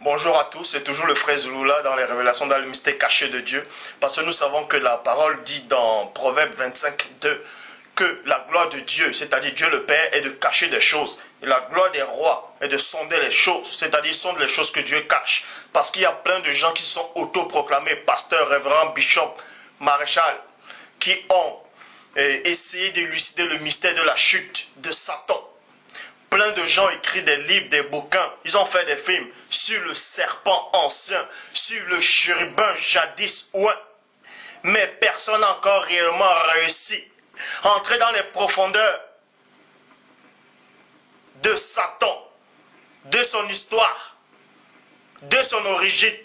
Bonjour à tous, c'est toujours le frère Zulula dans les révélations dans le mystère caché de Dieu. Parce que nous savons que la parole dit dans Proverbe 25:2 que la gloire de Dieu, c'est-à-dire Dieu le Père, est de cacher des choses. Et la gloire des rois est de sonder les choses, c'est-à-dire sonder les choses que Dieu cache. Parce qu'il y a plein de gens qui sont autoproclamés pasteurs, révérends, bishops, maréchal, qui ont essayé d'élucider le mystère de la chute de Satan. Plein de gens écrivent des livres, des bouquins. Ils ont fait des films sur le serpent ancien, sur le chérubin jadis ouin. Mais personne n'a encore réellement réussi à entrer dans les profondeurs de Satan, de son histoire, de son origine.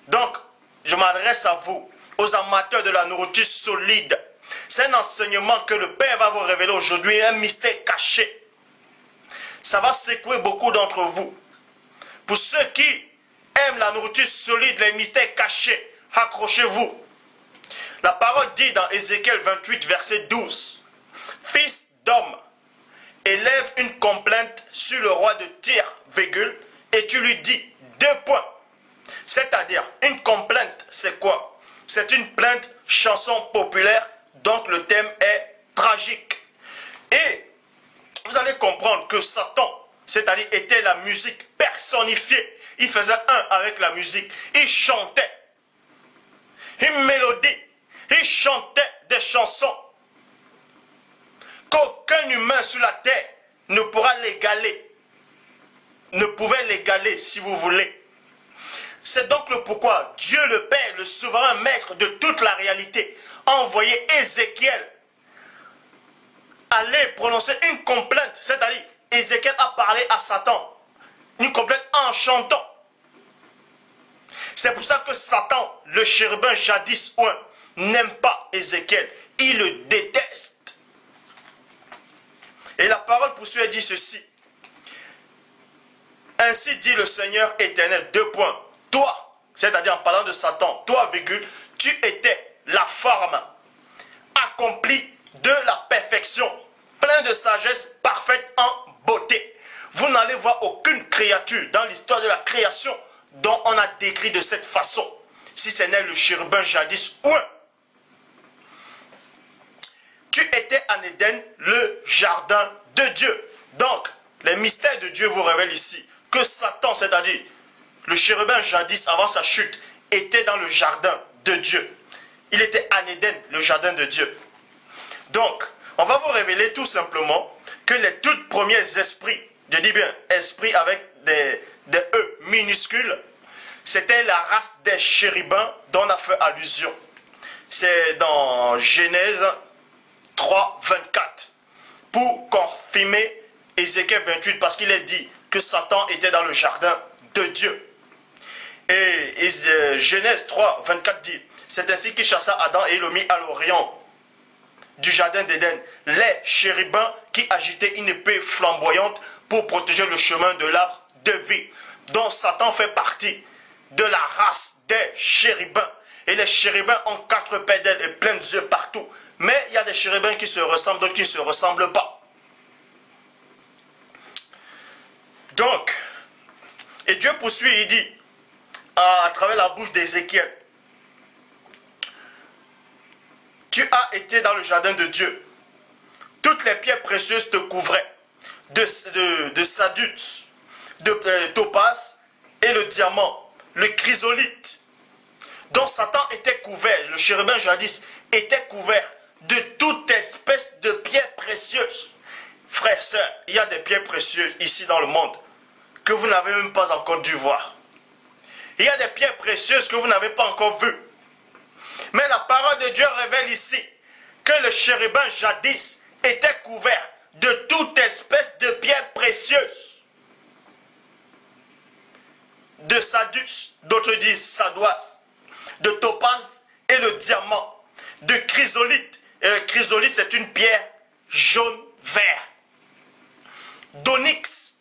Donc, je m'adresse à vous, aux amateurs de la nourriture solide. C'est un enseignement que le Père va vous révéler aujourd'hui, un mystère caché. Ça va secouer beaucoup d'entre vous. Pour ceux qui aiment la nourriture solide, les mystères cachés, accrochez-vous. La parole dit dans Ézéchiel 28, verset 12. Fils d'homme, élève une complainte sur le roi de Tyr, virgule, et tu lui dis 2 points. C'est-à-dire, une complainte, c'est quoi? C'est une plainte, chanson populaire, donc le thème est tragique. Et vous allez comprendre que Satan, c'est-à-dire était la musique personnifiée. Il faisait un avec la musique. Il chantait une mélodie. Il chantait des chansons qu'aucun humain sur la terre ne pourra l'égaler. Ne pouvait l'égaler si vous voulez. C'est donc le pourquoi Dieu le Père, le souverain maître de toute la réalité, a envoyé Ézéchiel aller prononcer une complainte, c'est-à-dire Ézéchiel a parlé à Satan, une complainte en chantant. C'est pour ça que Satan, le chérubin jadis ouin, n'aime pas Ézéchiel, il le déteste. Et la parole poursuit et dit ceci. Ainsi dit le Seigneur éternel, 2 points. Toi, c'est-à-dire en parlant de Satan, toi, virgule, tu étais la forme accomplie de la perfection, plein de sagesse, parfaite en beauté. Vous n'allez voir aucune créature dans l'histoire de la création dont on a décrit de cette façon, si ce n'est le chérubin jadis ouin. Tu étais en Éden, le jardin de Dieu. Donc, les mystères de Dieu vous révèlent ici que Satan, c'est-à-dire le chérubin jadis avant sa chute, était dans le jardin de Dieu. Il était en Éden, le jardin de Dieu. Donc, on va vous révéler tout simplement que les tout premiers esprits, je dis bien esprits avec des E minuscules, c'était la race des chérubins dont on a fait allusion. C'est dans Genèse 3, 24. Pour confirmer Ézéchiel 28, parce qu'il est dit que Satan était dans le jardin de Dieu. Et Genèse 3, 24 dit, c'est ainsi qu'il chassa Adam et le mit à l'orient du jardin d'Éden, les chérubins qui agitaient une épée flamboyante pour protéger le chemin de l'arbre de vie, dont Satan fait partie de la race des chérubins. Et les chérubins ont 4 pédales et plein d'yeux partout. Mais il y a des chérubins qui se ressemblent, d'autres qui ne se ressemblent pas. Donc, et Dieu poursuit, il dit, à travers la bouche d'Ézéchiel, tu as été dans le jardin de Dieu. Toutes les pierres précieuses te couvraient. De sardonyx, de topaz et le diamant, le chrysolite. Donc Satan était couvert, le chérubin jadis était couvert de toute espèce de pierres précieuses. Frères, sœurs, il y a des pierres précieuses ici dans le monde que vous n'avez même pas encore dû voir. Il y a des pierres précieuses que vous n'avez pas encore vues. Mais la parole de Dieu révèle ici que le chérubin jadis était couvert de toute espèce de pierres précieuses. De sardonyx, d'autres disent sardoise, de topaz et le diamant, de chrysolite. Et le chrysolite, c'est une pierre jaune-vert. D'onyx.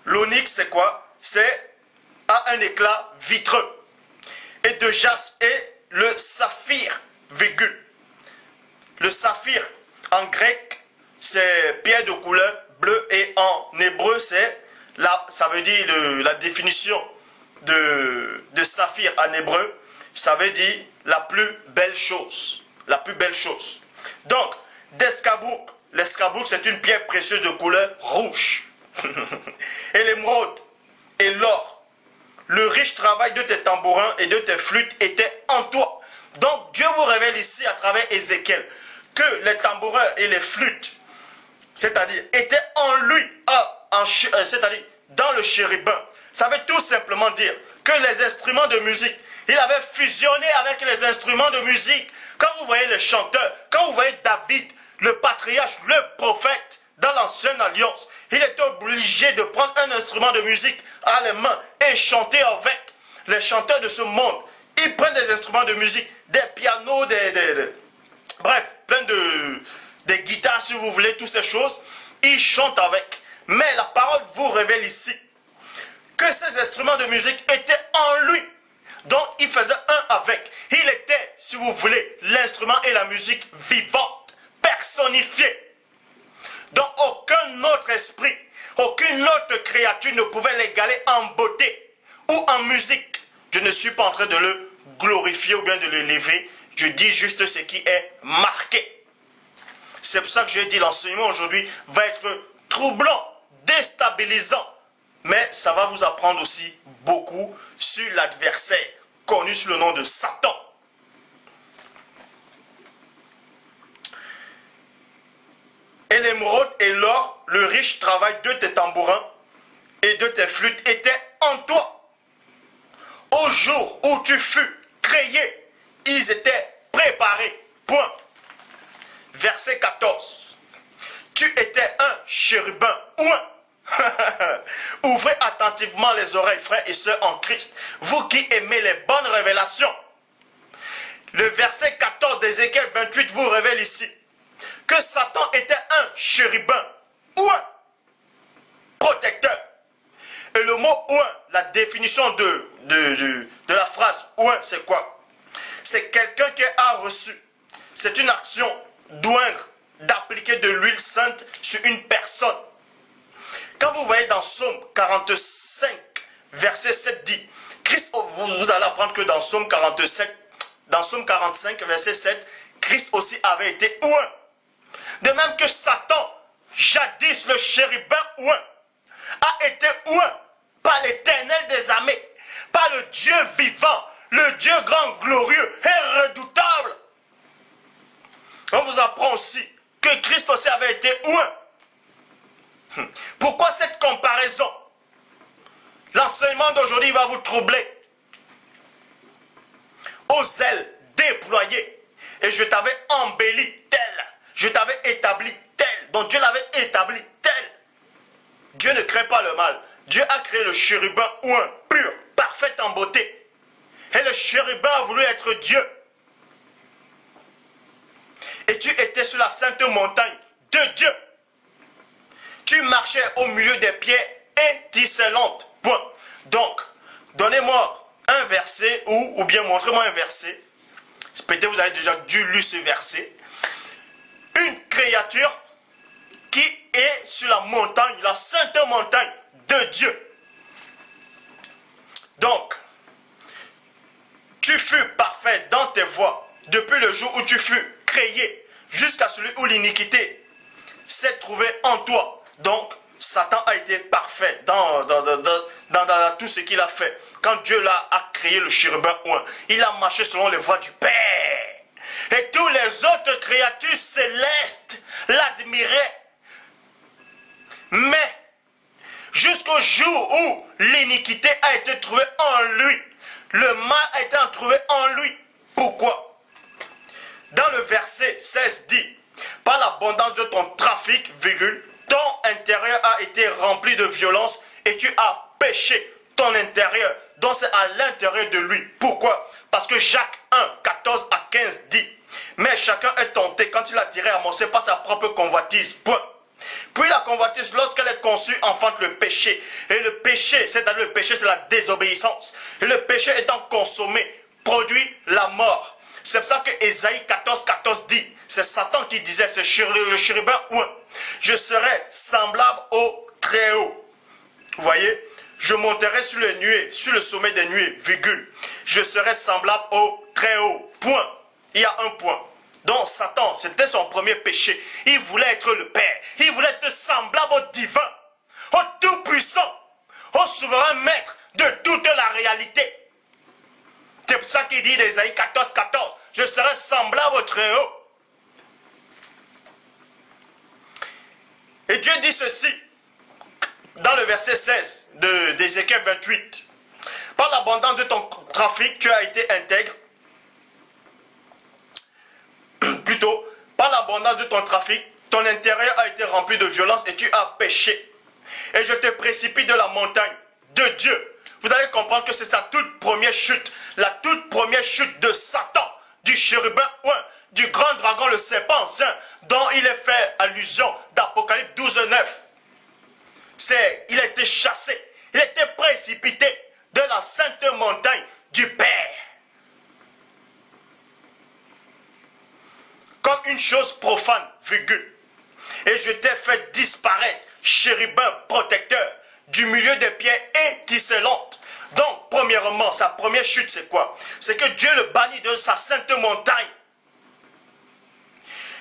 L'onyx, c'est quoi? C'est à un éclat vitreux. Et de jaspe et le saphir, virgule. Le saphir, en grec, c'est pierre de couleur bleue et en hébreu, c'est là, ça veut dire la définition de saphir en hébreu, ça veut dire la plus belle chose. La plus belle chose. Donc, d'escabourg, l'escabourg c'est une pierre précieuse de couleur rouge. Et l'émeraude et l'or, le riche travail de tes tambourins et de tes flûtes était en toi. Donc, Dieu vous révèle ici à travers Ézéchiel que les tambourins et les flûtes, c'est-à-dire, étaient en lui, c'est-à-dire dans le chérubin. Ça veut tout simplement dire que les instruments de musique, il avait fusionné avec les instruments de musique. Quand vous voyez les chanteurs, quand vous voyez David, le patriarche, le prophète, dans l'ancienne alliance, il était obligé de prendre un instrument de musique à la main et chanter avec. Les chanteurs de ce monde, ils prennent des instruments de musique, des pianos, bref, plein des guitares si vous voulez, toutes ces choses, ils chantent avec. Mais la parole vous révèle ici que ces instruments de musique étaient en lui. Donc il faisait un avec. Il était, si vous voulez, l'instrument et la musique vivante, personnifiée. Donc aucun autre esprit, aucune autre créature ne pouvait l'égaler en beauté ou en musique. Je ne suis pas en train de le glorifier ou bien de l'élever. Je dis juste ce qui est marqué. C'est pour ça que je dis l'enseignement aujourd'hui va être troublant, déstabilisant. Mais ça va vous apprendre aussi beaucoup sur l'adversaire, connu sous le nom de Satan. Et l'émeraude et l'or, le riche travail de tes tambourins et de tes flûtes était en toi. Au jour où tu fus créé, ils étaient préparés. Point. Verset 14. Tu étais un chérubin ou un. Ouvrez attentivement les oreilles, frères et sœurs en Christ, vous qui aimez les bonnes révélations. Le verset 14 d'Ézéchiel 28 vous révèle ici que Satan était un chérubin ou un protecteur. Et le mot ou un, la définition de la phrase ou un, c'est quoi? C'est quelqu'un qui a reçu. C'est une action d'oindre, d'appliquer de l'huile sainte sur une personne. Quand vous voyez dans Psaume 45, verset 7 dit, Christ, vous allez apprendre que dans Psaume 45, verset 7, Christ aussi avait été ouin. De même que Satan, jadis le chérubin ouin, a été ouin par l'Éternel des armées, par le Dieu vivant, le Dieu grand, glorieux et redoutable. On vous apprend aussi que Christ aussi avait été ouin. Pourquoi cette comparaison? L'enseignement d'aujourd'hui va vous troubler. Aux ailes déployées, et je t'avais embelli tel, je t'avais établi tel, donc Dieu l'avait établi tel. Dieu ne crée pas le mal. Dieu a créé le chérubin ouin, pur, parfait en beauté. Et le chérubin a voulu être Dieu. Et tu étais sur la sainte montagne de Dieu. Tu marchais au milieu des pierres étincelantes. Point. Donc, donnez-moi un verset ou bien montrez-moi un verset. Peut-être vous avez déjà dû lire ce verset. Une créature qui est sur la montagne, la sainte montagne de Dieu. Donc, tu fus parfait dans tes voies depuis le jour où tu fus créé jusqu'à celui où l'iniquité s'est trouvée en toi. Donc, Satan a été parfait dans tout ce qu'il a fait. Quand Dieu a créé le chérubin ouin, il a marché selon les voies du Père. Et tous les autres créatures célestes l'admiraient. Mais, jusqu'au jour où l'iniquité a été trouvée en lui, le mal a été trouvé en lui. Pourquoi? Dans le verset 16 dit, par l'abondance de ton trafic, virgule, ton intérieur a été rempli de violence et tu as péché ton intérieur. Donc c'est à l'intérieur de lui. Pourquoi? Parce que Jacques 1, 14 à 15 dit, mais chacun est tenté quand il a tiré à amoncé par sa propre convoitise. Point. Puis la convoitise, lorsqu'elle est conçue, enfante le péché. Et le péché, c'est-à-dire le péché, c'est la désobéissance. Et le péché étant consommé, produit la mort. C'est pour ça que Ésaïe 14, 14 dit, c'est Satan qui disait, c'est le chérubin ouin, je serai semblable au Très-Haut, Vous voyez, je monterai sur les nuées, sur le sommet des nuées, virgule. Je serai semblable au très haut, point. Il y a un point. Donc Satan, c'était son premier péché. Il voulait être le Père. Il voulait être semblable au divin, au tout-puissant, au souverain maître de toute la réalité. C'est pour ça qu'il dit dans Ésaïe 14, 14, je serai semblable au très haut. Et Dieu dit ceci, dans le verset 16 d'Ézéchiel 28. Par l'abondance de ton trafic, tu as été intègre. Plutôt, par l'abondance de ton trafic, ton intérieur a été rempli de violence et tu as péché. Et je te précipite de la montagne de Dieu. Vous allez comprendre que c'est sa toute première chute. La toute première chute de Satan, du chérubin ouin, du grand dragon, le serpent saint, dont il est fait allusion d'Apocalypse 12, 9. Il a été chassé, il a été précipité de la sainte montagne du Père. Comme une chose profane, virgule. Et je t'ai fait disparaître, chérubin protecteur, du milieu des pierres étincelantes. Donc, premièrement, sa première chute, c'est quoi? C'est que Dieu le bannit de sa sainte montagne.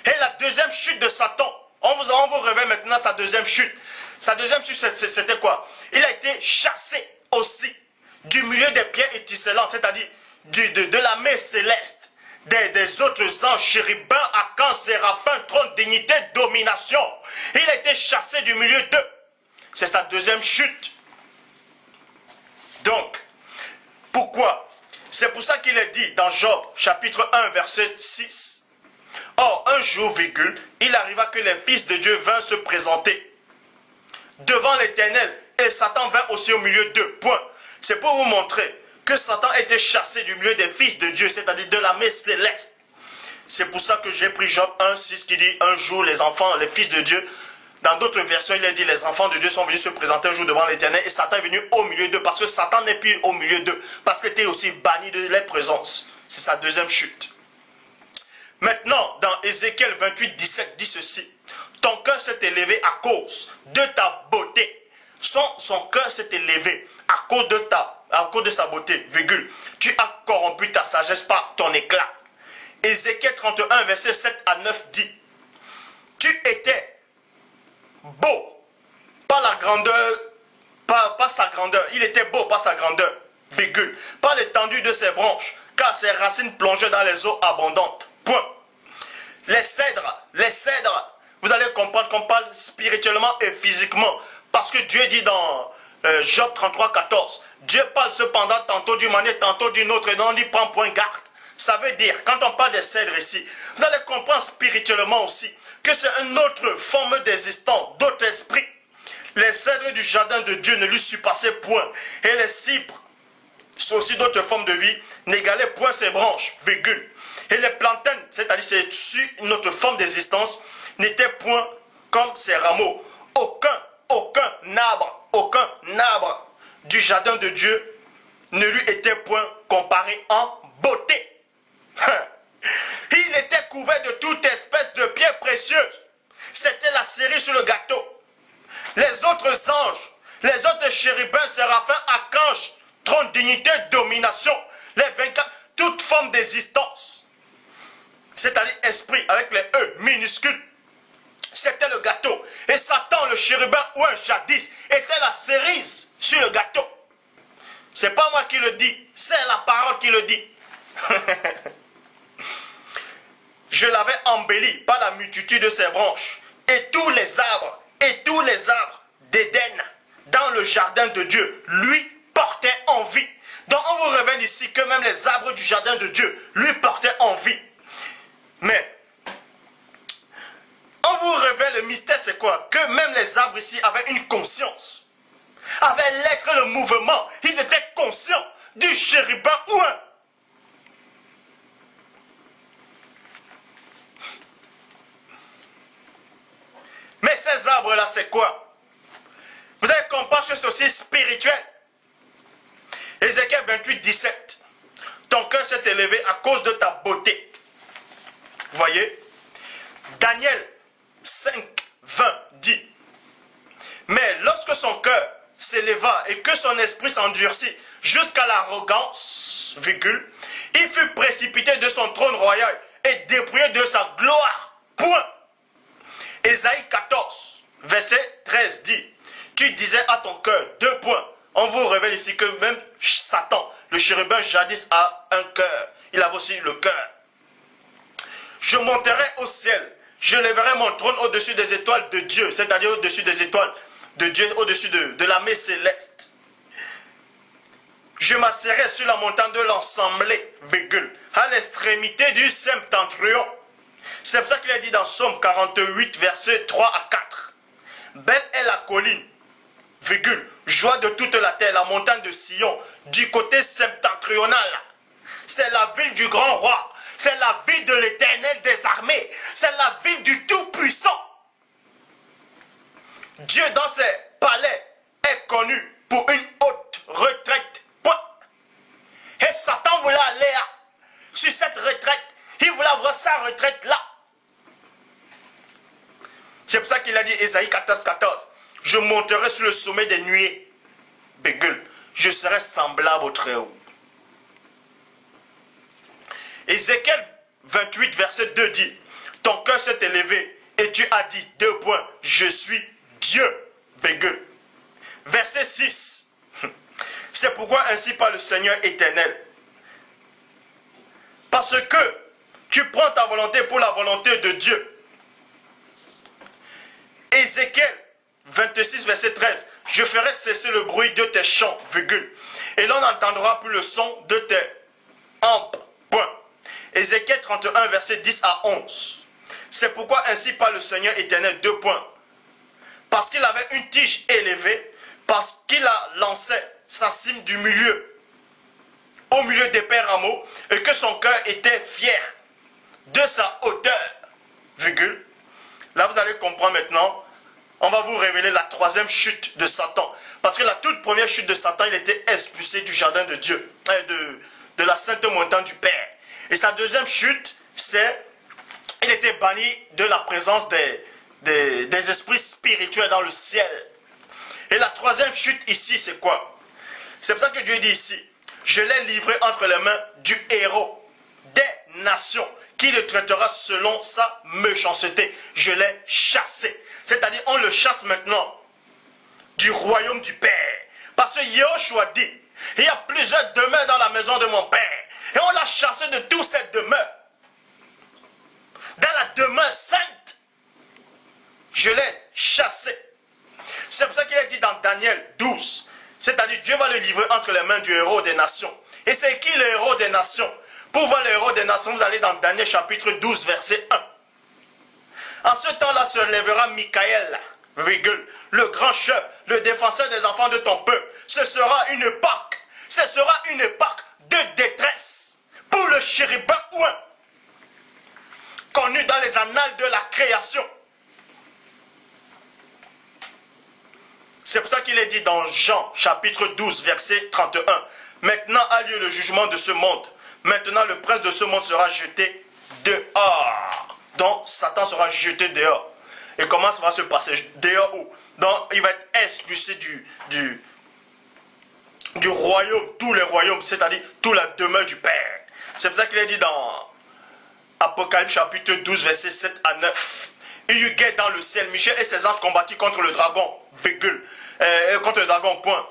Et la deuxième chute de Satan, on vous révèle maintenant sa deuxième chute. Sa deuxième chute, c'était quoi? Il a été chassé aussi du milieu des pierres étincelantes, c'est-à-dire de la mer céleste, des autres anges, chérubins, archanges, séraphins, trône, dignité, domination. Il a été chassé du milieu d'eux. C'est sa deuxième chute. Donc, pourquoi? C'est pour ça qu'il est dit dans Job, chapitre 1, verset 6. Or, un jour, virgule, il arriva que les fils de Dieu vinrent se présenter devant l'Éternel, et Satan vint aussi au milieu d'eux. Point. C'est pour vous montrer que Satan était chassé du milieu des fils de Dieu, c'est-à-dire de la mer céleste. C'est pour ça que j'ai pris Job 1, 6 qui dit un jour les enfants, les fils de Dieu. Dans d'autres versions, il est dit les enfants de Dieu sont venus se présenter un jour devant l'Éternel et Satan est venu au milieu d'eux parce que Satan n'est plus au milieu d'eux, parce qu'il était aussi banni de leur présence. C'est sa deuxième chute. Maintenant, dans Ézéchiel 28, 17, dit ceci. Ton cœur s'est élevé à cause de ta beauté. Son cœur s'est élevé à cause de sa beauté, virgule. Tu as corrompu ta sagesse par ton éclat. Ézéchiel 31, verset 7 à 9 dit. Tu étais beau par la grandeur, par sa grandeur. Il était beau par sa grandeur, virgule. Par l'étendue de ses branches, car ses racines plongeaient dans les eaux abondantes. Point. Les cèdres, vous allez comprendre qu'on parle spirituellement et physiquement. Parce que Dieu dit dans Job 33, 14, Dieu parle cependant tantôt d'une manière, tantôt d'une autre, et non, on n'y prend point garde. Ça veut dire, quand on parle des cèdres ici, vous allez comprendre spirituellement aussi que c'est une autre forme d'existence, d'autre esprit. Les cèdres du jardin de Dieu ne lui surpassaient point. Et les cypres, c'est aussi d'autres formes de vie, n'égalaient point ses branches, virgule. Et les plantains, c'est-à-dire c'est une autre forme d'existence, n'étaient point comme ses rameaux. Aucun arbre du jardin de Dieu ne lui était point comparé en beauté. Il était couvert de toute espèce de pierres précieuses. C'était la cerise sur le gâteau. Les autres anges, les autres chérubins, séraphins, archanges, trône, dignité, domination, les 24, toute forme d'existence, c'est-à-dire esprit avec les E minuscules, c'était le gâteau. Et Satan, le chérubin ouin jadis, était la cerise sur le gâteau. C'est pas moi qui le dis, c'est la parole qui le dit. Je l'avais embelli par la multitude de ses branches. Et tous les arbres d'Éden dans le jardin de Dieu lui portaient envie. Donc on vous révèle ici que même les arbres du jardin de Dieu lui portaient envie. Mais on vous révèle le mystère, c'est quoi? Que même les arbres ici avaient une conscience. Avaient l'être, le mouvement. Ils étaient conscients du chérubin ouin. Mais ces arbres-là, c'est quoi? Vous allez comprendre que c'est aussi spirituel. Ézéchiel 28, 17. Ton cœur s'est élevé à cause de ta beauté. Vous voyez? Daniel 5, 20 dit. Mais lorsque son cœur s'éleva et que son esprit s'endurcit jusqu'à l'arrogance, virgule, il fut précipité de son trône royal et dépouillé de sa gloire. Point. Ésaïe 14, verset 13 dit, tu disais à ton cœur, deux points. On vous révèle ici que même Satan, le chérubin jadis, a un cœur. Il avait aussi le cœur. Je monterai au ciel, je lèverai mon trône au-dessus des étoiles de Dieu, c'est-à-dire au-dessus des étoiles de Dieu, au-dessus de l'armée céleste. Je m'asserai sur la montagne de l'Assemblée, virgule, à l'extrémité du septentrion. C'est pour ça qu'il est dit dans Psaume 48, versets 3 à 4. Belle est la colline, virgule, joie de toute la terre, la montagne de Sion, du côté septentrional. C'est la ville du grand roi, c'est la ville de l'Éternel des armées, c'est la ville du Tout-Puissant. Dieu dans ses palais est connu pour une haute retraite. Point. Et Satan voulait aller sur cette retraite, il voulait avoir sa retraite là. C'est pour ça qu'il a dit, Ésaïe 14, 14, je monterai sur le sommet des nuées, virgule, je serai semblable au Très-Haut. Ézéchiel 28, verset 2 dit, ton cœur s'est élevé et tu as dit, deux points, je suis Dieu, virgule. Verset 6, c'est pourquoi ainsi parle le Seigneur éternel. Parce que tu prends ta volonté pour la volonté de Dieu. Ézéchiel 26, verset 13. Je ferai cesser le bruit de tes chants, virgule, et l'on n'entendra plus le son de tes hampes. Point. Ézéchiel 31, verset 10 à 11. C'est pourquoi ainsi parle le Seigneur éternel, deux points. Parce qu'il avait une tige élevée, parce qu'il a lancé sa cime du milieu, au milieu d'épais rameaux, et que son cœur était fier de sa hauteur, virgule. Là, vous allez comprendre maintenant. On va vous révéler la troisième chute de Satan. Parce que la toute première chute de Satan, il était expulsé du jardin de Dieu, de la sainte montagne du Père. Et sa deuxième chute, c'est il était banni de la présence des esprits spirituels dans le ciel. Et la troisième chute ici, c'est quoi? C'est pour ça que Dieu dit ici, je l'ai livré entre les mains du héros des nations, qui le traitera selon sa méchanceté. Je l'ai chassé. C'est-à-dire, on le chasse maintenant du royaume du Père. Parce que Yahushua dit, il y a plusieurs demeures dans la maison de mon Père. Et on l'a chassé de toutes ces demeures. Dans la demeure sainte, je l'ai chassé. C'est pour ça qu'il est dit dans Daniel 12. C'est-à-dire, Dieu va le livrer entre les mains du héros des nations. Et c'est qui le héros des nations? Pour voir le héros des nations, vous allez dans Daniel chapitre 12, verset 1. En ce temps-là se lèvera Michael, virgule, le grand chef, le défenseur des enfants de ton peuple. Ce sera une époque de détresse pour le chérubin ouin, connu dans les annales de la création. C'est pour ça qu'il est dit dans Jean chapitre 12, verset 31. Maintenant a lieu le jugement de ce monde. Maintenant le prince de ce monde sera jeté dehors. Donc Satan sera jeté dehors. Et comment ça va se passer? Dehors où? Donc il va être expulsé du royaume, tous les royaumes, c'est-à-dire toute la demeure du Père. C'est pour ça qu'il est dit dans Apocalypse chapitre 12, verset 7 à 9. Il y eut guerre dans le ciel. Michel et ses anges combattirent contre le dragon, virgule, contre le dragon, point.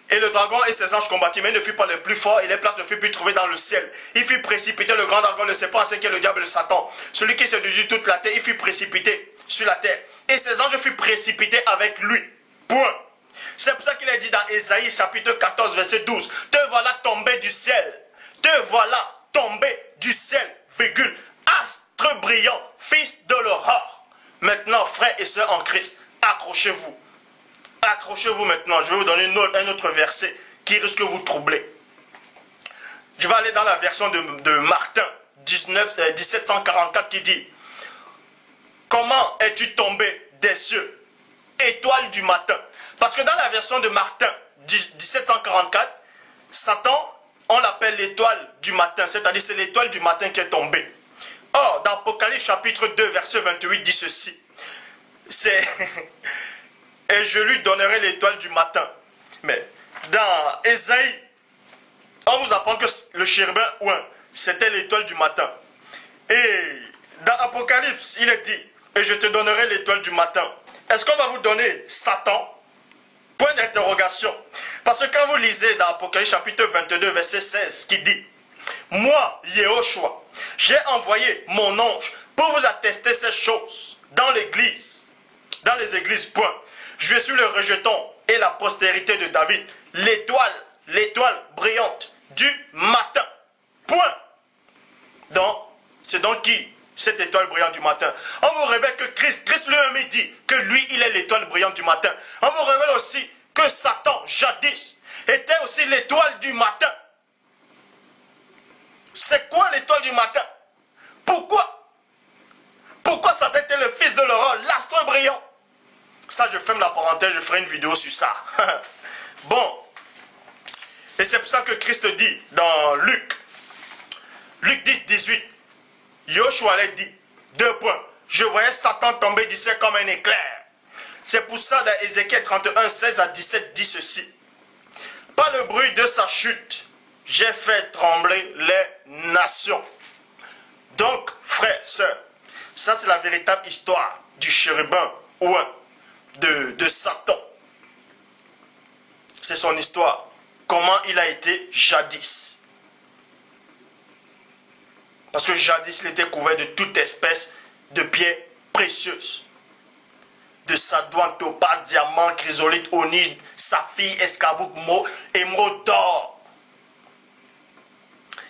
Et le dragon et ses anges combattirent, mais il ne fut pas le plus fort, et les places ne furent plus trouvées dans le ciel. Il fut précipité, le grand dragon, le serpent, ainsi que le diable de Satan. Celui qui séduisit toute la terre, il fut précipité sur la terre. Et ses anges furent précipités avec lui. Point. C'est pour ça qu'il est dit dans Ésaïe chapitre 14, verset 12. Te voilà tombé du ciel. Te voilà tombé du ciel, virgule. Astre brillant, fils de l'aurore. Maintenant, frères et sœurs en Christ, accrochez-vous. Accrochez-vous maintenant. Je vais vous donner un autre verset qui risque de vous troubler. Je vais aller dans la version de Martin 1744 qui dit: comment es-tu tombé des cieux, étoile du matin? Parce que dans la version de Martin 1744, Satan, on l'appelle l'étoile du matin, c'est-à-dire c'est l'étoile du matin qui est tombée. Or, dans Apocalypse chapitre 2, verset 28 dit ceci. C'est et je lui donnerai l'étoile du matin. Mais dans Ésaïe, on vous apprend que le chérubin, c'était l'étoile du matin. Et dans Apocalypse, il est dit, et je te donnerai l'étoile du matin. Est-ce qu'on va vous donner Satan? Point d'interrogation. Parce que quand vous lisez dans Apocalypse chapitre 22, verset 16, qui dit, moi, Yehoshua, j'ai envoyé mon ange pour vous attester ces choses dans l'église, dans les églises, point. Je suis le rejeton et la postérité de David, l'étoile brillante du matin, point. Donc, c'est donc qui? Cette étoile brillante du matin. On vous révèle que Christ lui-même dit que lui, il est l'étoile brillante du matin. On vous révèle aussi que Satan, jadis, était aussi l'étoile du matin. C'est quoi l'étoile du matin? Pourquoi? Pourquoi Satan était le fils de l'aurore, l'astre brillant? Ça, je ferme la parenthèse, je ferai une vidéo sur ça. Bon. Et c'est pour ça que Christ dit dans Luc 10, 18, Yoshua l'a dit, 2 points. Je voyais Satan tomber du ciel comme un éclair. C'est pour ça dans Ézéchiel 31, 16 à 17 dit ceci. Par le bruit de sa chute, j'ai fait trembler les nations. Donc, frères, sœurs, ça c'est la véritable histoire du chérubin de Satan. C'est son histoire. Comment il a été jadis. Parce que jadis, il était couvert de toute espèce de pierres précieuses. De sadoine, topaz, diamant, chrysolite, onide, saphir, escarboucle, émeraude d'or.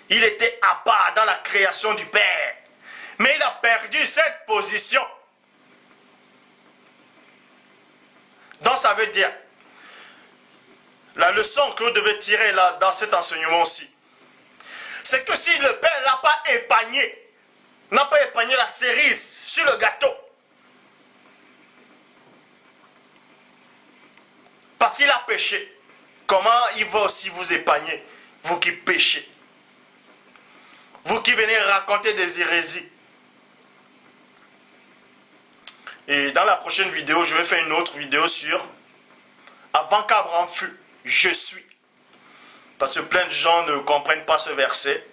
Il était à part dans la création du Père. Mais il a perdu cette position. Donc ça veut dire, la leçon que vous devez tirer là, dans cet enseignement aussi, c'est que si le Père n'a pas épargné la cerise sur le gâteau, parce qu'il a péché, comment il va aussi vous épargner, vous qui péchez, vous qui venez raconter des hérésies. Et dans la prochaine vidéo, je vais faire une autre vidéo sur avant qu'Abraham fût, je suis. Parce que plein de gens ne comprennent pas ce verset.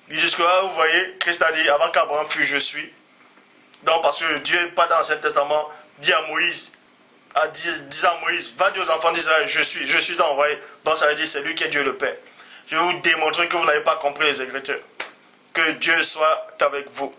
Jusque-là, vous voyez, Christ a dit, avant qu'Abraham fût, je suis. Donc, parce que Dieu, pas dans l'Ancien Testament, dit à Moïse, va dire aux enfants d'Israël, je suis dans, vous voyez. Donc, ça veut dire, c'est lui qui est Dieu le Père. Je vais vous démontrer que vous n'avez pas compris les Écritures. Que Dieu soit avec vous.